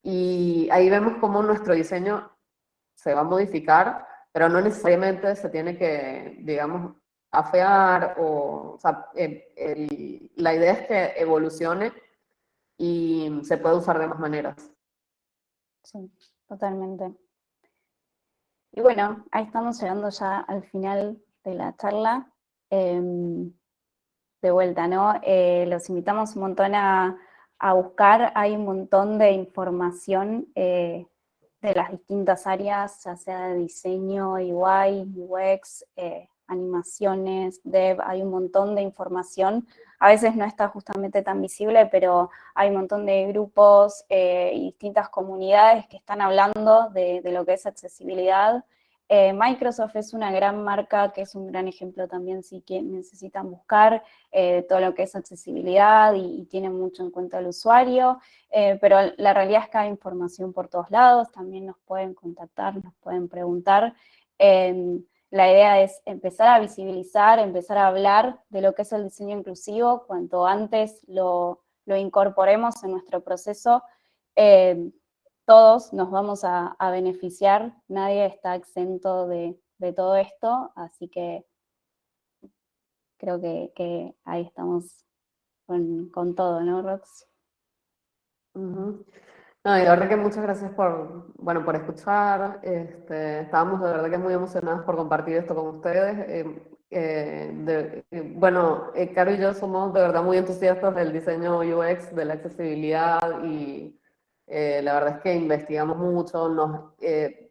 y ahí vemos cómo nuestro diseño se va a modificar, pero no necesariamente se tiene que, digamos, afear, o sea, la idea es que evolucione y se puede usar de más maneras. Sí, totalmente. Y bueno, ahí estamos llegando ya al final de la charla. De vuelta, ¿no? Los invitamos un montón a buscar, hay un montón de información de las distintas áreas, ya sea de diseño, UI, UX, animaciones, dev, hay un montón de información. A veces no está justamente tan visible, pero hay un montón de grupos y distintas comunidades que están hablando de lo que es accesibilidad. Microsoft es una gran marca que es un gran ejemplo también si que necesitan buscar todo lo que es accesibilidad y tiene mucho en cuenta el usuario, pero la realidad es que hay información por todos lados, también nos pueden contactar, nos pueden preguntar. La idea es empezar a visibilizar, empezar a hablar de lo que es el diseño inclusivo, cuanto antes lo incorporemos en nuestro proceso, todos nos vamos a beneficiar, nadie está exento de todo esto, así que creo que ahí estamos con todo, ¿no, Rox? Uh -huh. No, y la verdad que muchas gracias por, bueno, por escuchar. Estábamos de verdad que muy emocionados por compartir esto con ustedes. Bueno, Caro y yo somos de verdad muy entusiastas del diseño UX, de la accesibilidad y la verdad es que investigamos mucho.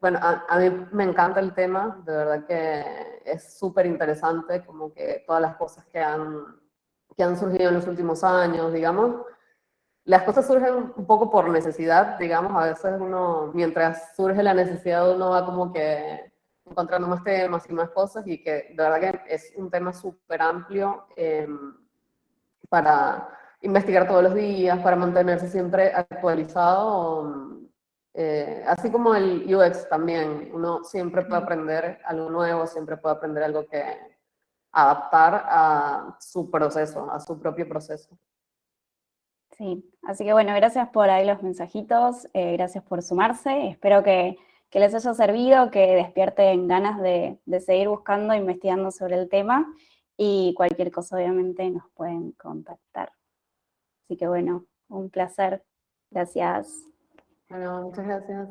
Bueno, a mí me encanta el tema, de verdad que es súper interesante, como que todas las cosas que han surgido en los últimos años, digamos. Las cosas surgen un poco por necesidad, digamos, a veces uno, mientras surge la necesidad, uno va como que encontrando más temas y más cosas y que de verdad que es un tema súper amplio para investigar todos los días, para mantenerse siempre actualizado, así como el UX también, uno siempre puede aprender algo nuevo, siempre puede aprender algo que adaptar a su proceso, a su propio proceso. Sí, así que bueno, gracias por ahí los mensajitos, gracias por sumarse, espero que les haya servido, que despierten ganas de seguir buscando, investigando sobre el tema y cualquier cosa obviamente nos pueden contactar. Así que bueno, un placer, gracias. Bueno, muchas gracias.